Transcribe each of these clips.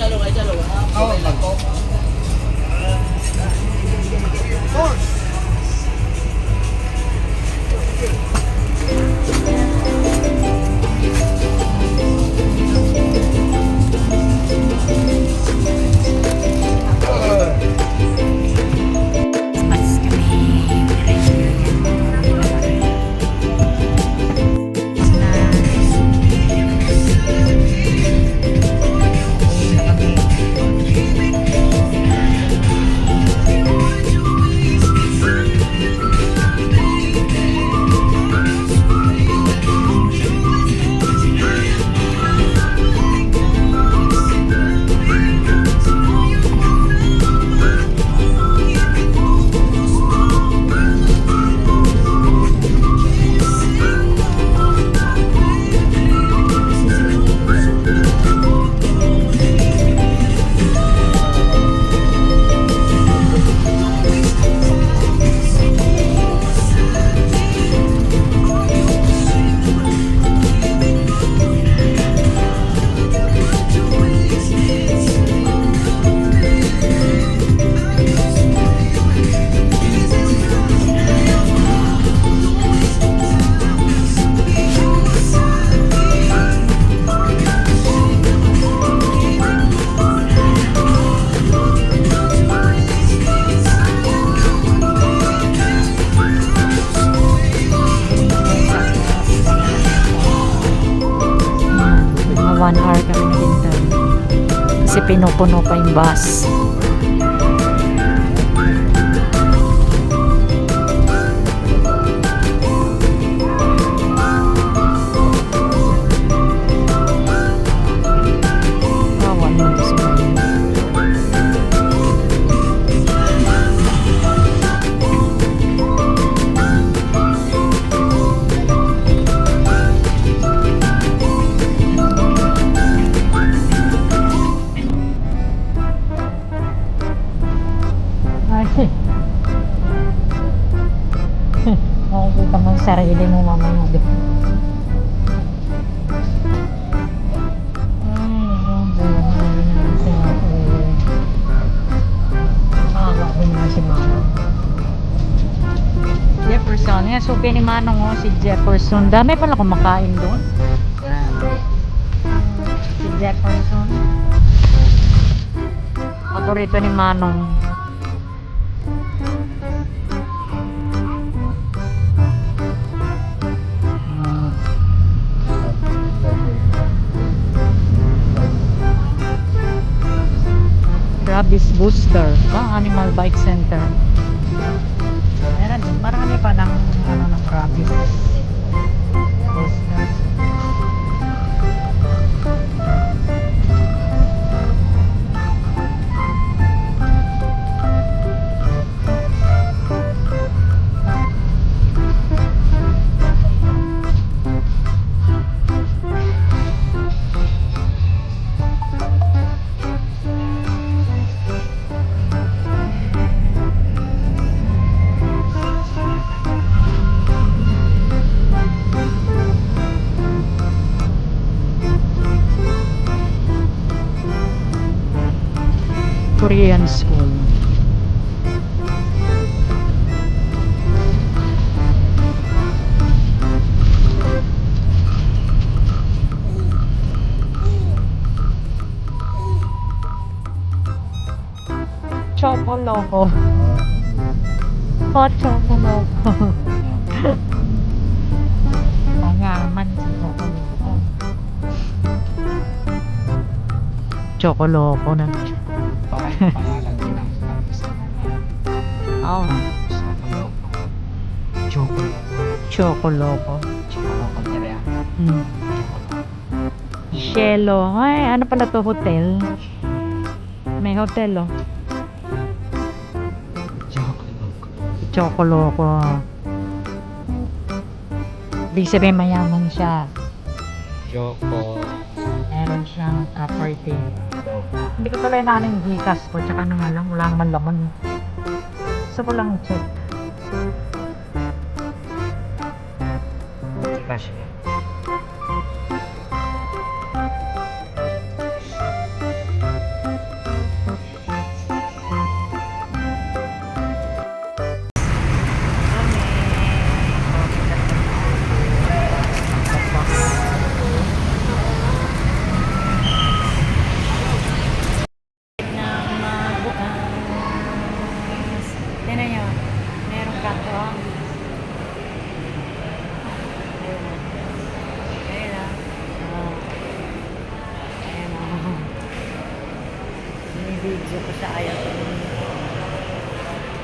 Oo, ako. Boss! Pinupuno pa yung bus. Awan mo ito sa makikita mo yung sarili mo mamaya din. Din na si Manong Jefferson. Yan, supi ni Manong si Jefferson. Dami pala kumakain doon. Si Jefferson, paborito ni Manong. Rabies booster, Animal Bike Center. Meron, marami pa ng rabies booster. Korean school. Choco Loco. Hot Choco Loco. Mangaman si Choco Loco. Choco Loco na. Oh. Choco Loco. Shelo. Ay, ano pala to? Hotel. May hotel, oh. Choco Loco. Ibig sabihin mayaman siya. Choco. Meron siyang property. Hindi ko tuloy na yung Gcash ko. Tsaka ano nga lang, wala naman laman. Gusto ko lang check. Gcash. video ko sa ayaw ko yung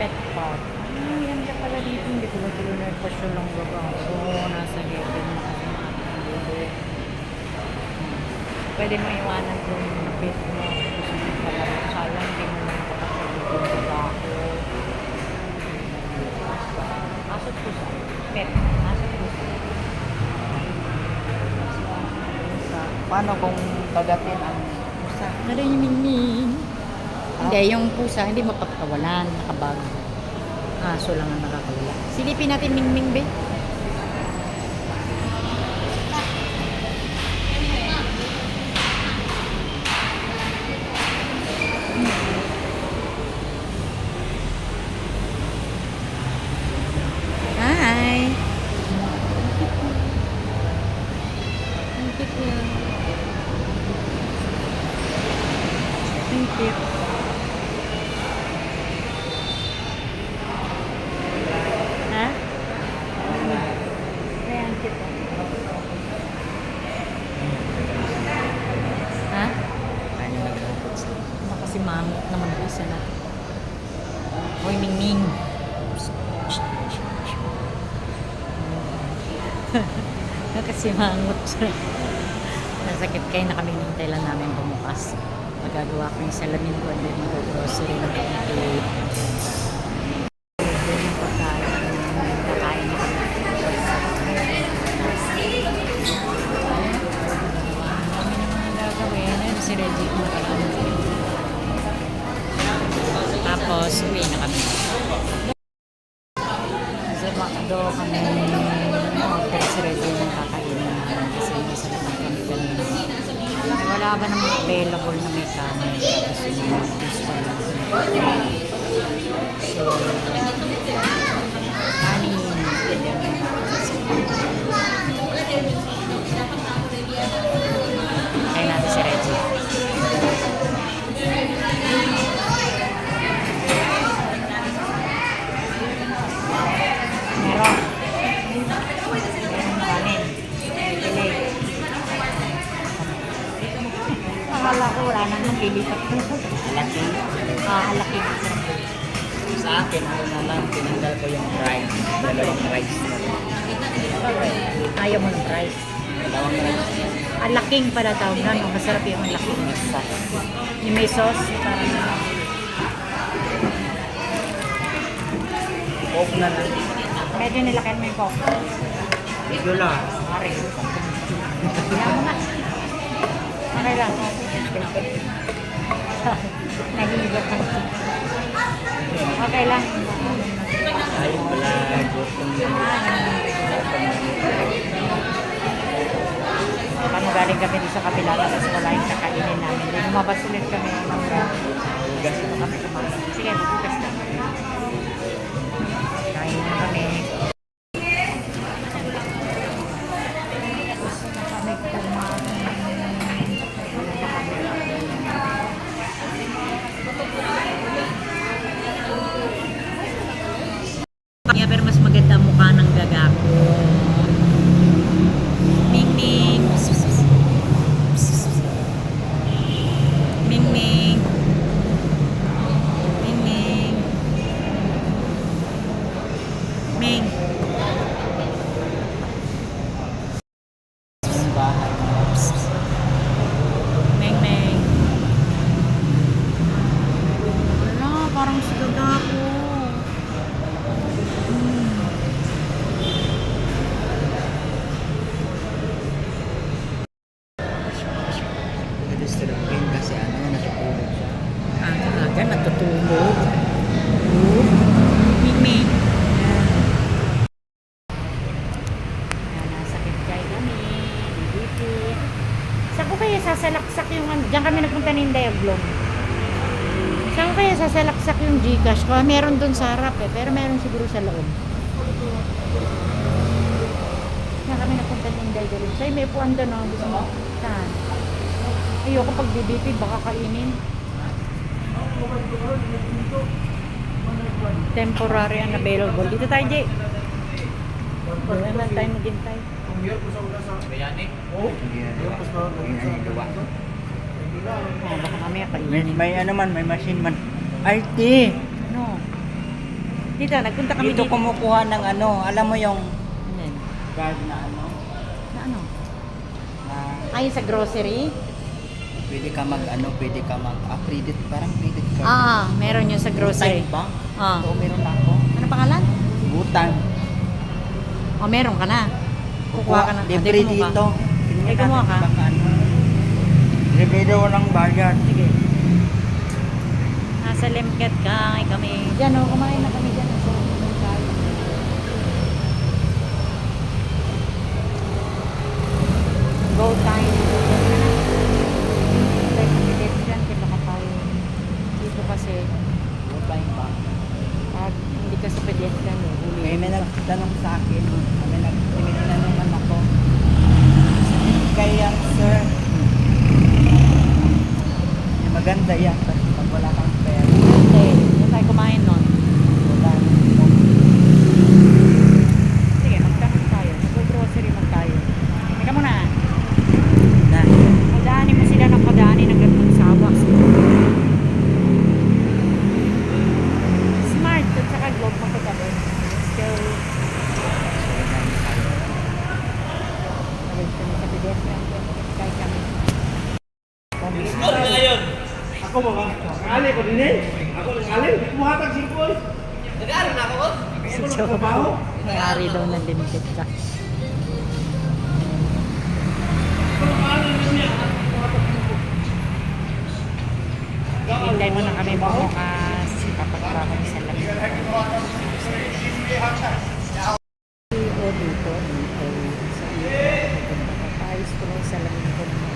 pet pot. Ay, yan ka pala dito. Hindi ko lang tulunod pa siya lang baga. So, nasa level na kasi mga pwede mo iwanan kung pet mo. Gusto mo pala. Sayang, hindi mo lang kapag sa ako. Asot ko sa pet. Asot ko sa Paano kung kagatin ang pusa? Ano yung mingming? Hindi, yung pusa, hindi mapapakawalan, nakabag. Aso lang ang nakakawala. Silipin natin mingming, be. Hi! Ang cute niya. Ang cute. Ha? Ayan, cute. Ha? Ano nagkakot sa Kasi mangot naman po isa na. Hoy, Mingming. Kasi mangot siya. Nasakit kayo na kami nintay lang namin bumukas. Magagawa ko yung salamin ko and then mag-grocery na kayo. Yung pagkain namin, kakain na kami. Kami na mga gagawin. Ayun si Reggie kung tapos, uwi na kami. Sa McDo kami order si Reggie ng kakainin namin kasi masarap na kami kanina. Wala ba namang available na may kanin tapos yung mga gusto lang. So, kanin. Kaya natin si Reggie. Meron. Meron kanin. Pili. Akala ko wala nang lilipat ko. laki. Laki. Sa akin, ano na lang, tinanggal ko yung rice. Dalawang rice na lang. Ayaw mo ng rice. Dalawang rice. Laking pala tawag na. No? Masarap yung laking. Yung may sauce. Parang Coke na lang. medyo nilakihan mo yung coke. Regular. Pare. Kaya mo na. Okay lang. Nahihigot ka. Okay lang. Ayun pala, gutom na. Paano galing kami dito sa kabila tapos wala yung kakainin namin. Then lumabas ulit kami ng Hugas na. kami kumain. Sige, bukas na. Kain na kami. Kami kumain. Pero mas maganda ang mukha ng gagako. Mingming. Mingming. Mingming. Ming. Yung bahay. Ming. Wala, parang si gagako. Nadistribute kasi ano, natutulog siya. Aga, natutulog. Ming. Nasakit kayo kami. Bibipit. Saan ko kaya sasalaksak yung... Diyan kami nagpunta ng Diaglom. Saan ko kaya sasalaksak yung Gcash ko? Meron doon sa harap eh. Pero meron siguro sa loob. Diyan kami nagpunta ng Diaglom. Sa'yo may puwan doon o. Gusto mo? Saan? Ayoko pag bibipit. Baka kainin. Temporary and available. Dito tayo, Jay. Doon lang tayo maghintay. Bayani? Oo. Yan, luwa. Oh, baka mamaya May, kainin. may ano man, may machine man. Ay, ti! Ano? Dito, nagpunta kami Dito dito. kumukuha ng ano, alam mo yung Ano yun? card na ano, Na ano? na Ay, sa grocery? pwede ka mag ano, pwede ka mag credit, parang credit card. Meron yun sa grocery. Butang Bank. Ah. Oo, meron na ako. Ano pangalan? Butang. Oh, meron ka na. Kukuha ka na. Libre Hindi, kumuha dito. ka. Ay, kumuha ka? Baka ano. Libre daw ng bayad. Sige. Nasa Limket kami. Diyan, oh, kumain na kami dyan. So, go time. Tayo kami dito dyan. Kailangan tayo. Dito kasi, Butang Bank. pag hindi ka sa pedestrian, huli. May nagtanong sa akin, may tinanongan ako. Kaya sir, maganda yan pag wala kang pera. Hindi. Doon tayo kumain nun. Wala. Sige, magtanong tayo. Mag-grocery man tayo. Teka muna. Na. Padaanin mo sila ng padaanin ng ganitong sabak. Smart. At saka globe magkatabi. Let's go. Ayun, kami sa pedestrian. Kaya kami. Ako mga ngali ko din eh. Ako ngali, di ko mahatag singkol. Si Joe. May-ari daw ng limited ka. Hintay mo na kami bukas. Papagawa kami sa lamig. O dito, hintay sa iyo. Papayos ko lang sa lamig ko naman.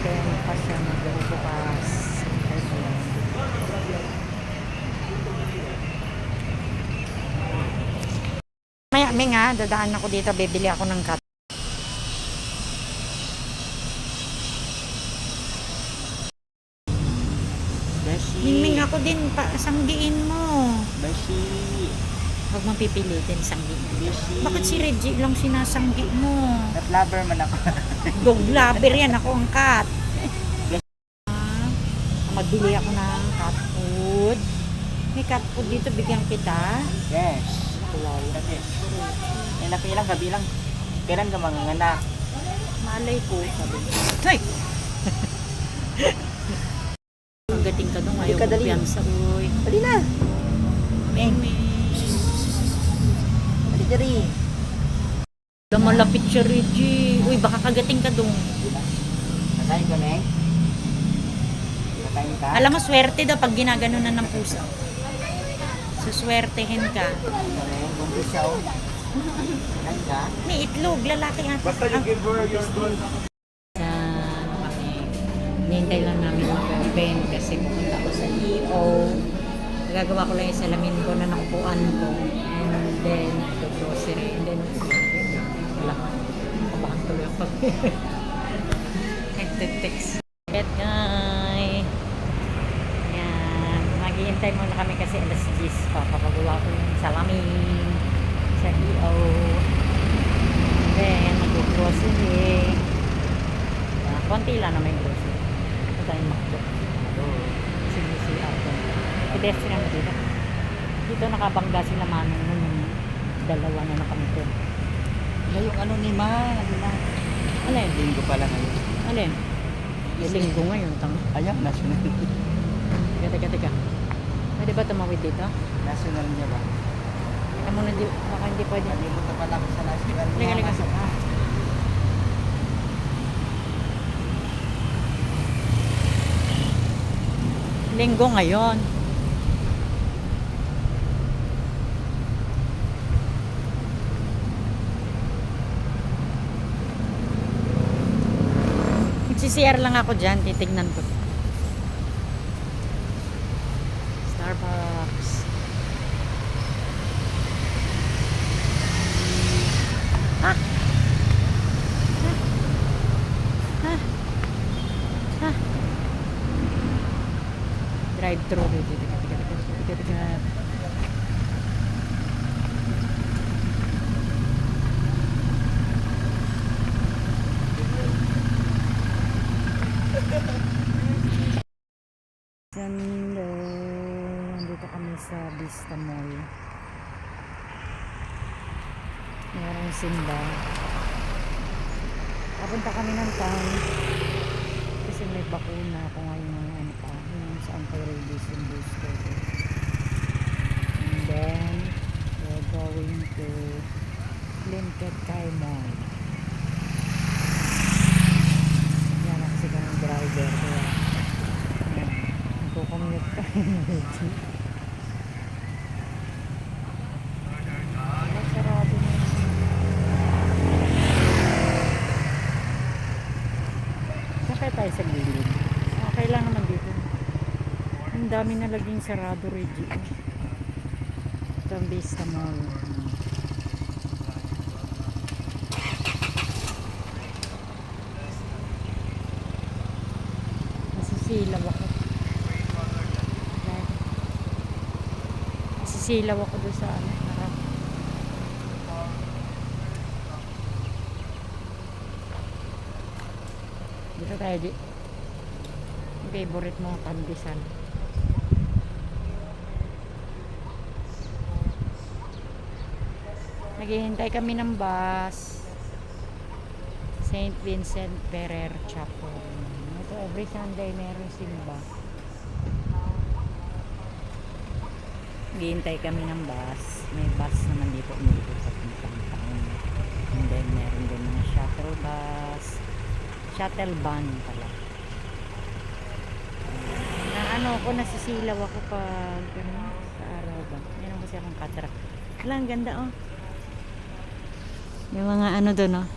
Then, pa siya magbubukas. Hintay mo lang. Maya, Ming ha, dadaan ako dito, bibili ako ng cut. Beshi. Ming, ako din, sanggiin mo. Beshi. Huwag mong pipilitin, sanggiin. Beshi. Bakit si Reggie lang sinasanggi mo? Cat lover man ako. Dog lover yan, ako ang cat. Magbili ako ng cat food. May cat food dito, bigyan kita. Yes. Kasi, nakilang kabilang. Kailan ka mga anak? Malay ko, sabi ko. Ay! Magating ka doon, ayaw Ka, ko dali. piyansa, uy. Dali na. Meng. Dali, dali. Malapit siya, Reggie. Uy, baka kagating ka doon. Nakain ka, Meng? Nakain ka? Alam mo, swerte daw pag ginaganunan ng pusa. Suswertehin ka. Meng, gumpisa o. Nakain ka? May itlog, lalaki ata. Basta you give her your gold. Sa nihintay lang namin mag-open kasi pupunta ako sa EO. Gagawa ko lang yung salamin ko na nakupuan ko. And then, the grocery. And then, wala ka. Kabahan tuloy ang pag... Nagte-text. Get guy. Yan. Maghihintay muna kami kasi alas 10 pa. Papagawa ko yung salamin sa EO. And then, mag-grocery. Konti lang na may grocery. Ito tayong makdo. CBCR to. Pedestrian na dito. Dito nakabangga sila manong nun yung dalawa na nakamito. Yung ano ni Ma, ano na. Alin? Linggo pala ngayon. Alin? Linggo ngayon. Ayaw, national. Teka. Pwede ba tumawid dito? National niya ba? Teka muna, baka hindi pwede. Nalimutan pala ako sa national niya. Liga. Linggo ngayon. Mag-CCR lang ako dyan, titignan ko. Starbucks. Ah! Drive-thru. Teka. Vista Mall. Merong simba. Papunta kami ng town kasi may bakuna ako ngayon ng ano pa, yung sa anti-rabies yung booster ko. And then we're going to Linket Kai Mall. Yan na kasi kami driver kaya nagko-commute tayo medyo. Sarado na yun. Sakay tayo sa gilid. Okay lang naman dito. Ang dami na laging sarado, Reggie. Ito ang Vista Mall. Nasisilaw ako. Nasisilaw ako doon sa ano, harap. Dito tayo di. Favorite mo pandesal. Naghihintay kami ng bus. St. Vincent Ferrer Chapel. Ito every Sunday meron simba. Naghihintay kami ng bus. May bus naman dito umikot sa puntang town. And then meron din mga shuttle bus. Shuttle van pala. Na ano ko nasisilaw ako pag ano, sa araw ba. Meron kasi akong cataract. Wala, ang ganda oh. May mga ano doon oh.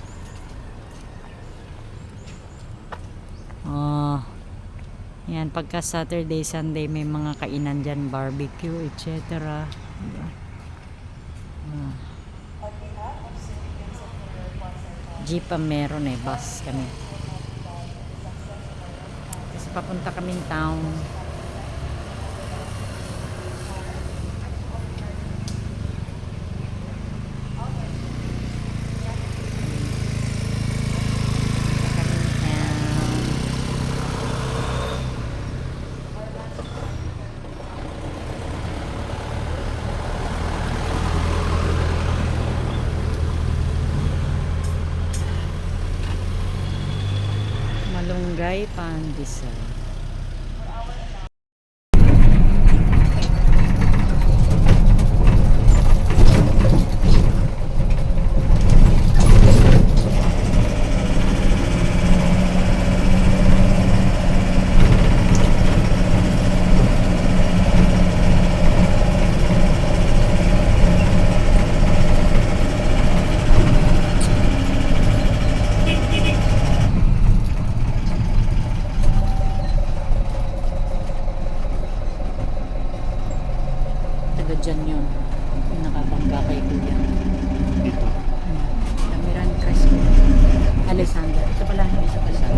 Oh. Yan, pagka Saturday, Sunday may mga kainan dyan, barbecue, etc. Diba? Jeep ang meron eh, bus kami. Kasi papunta kaming town. Malunggay Pandesal. Taga dyan yun. Yung nakabangga kay Kuya. Dito. Damiran Crespo. Alexander. Ito pala yung isa pala.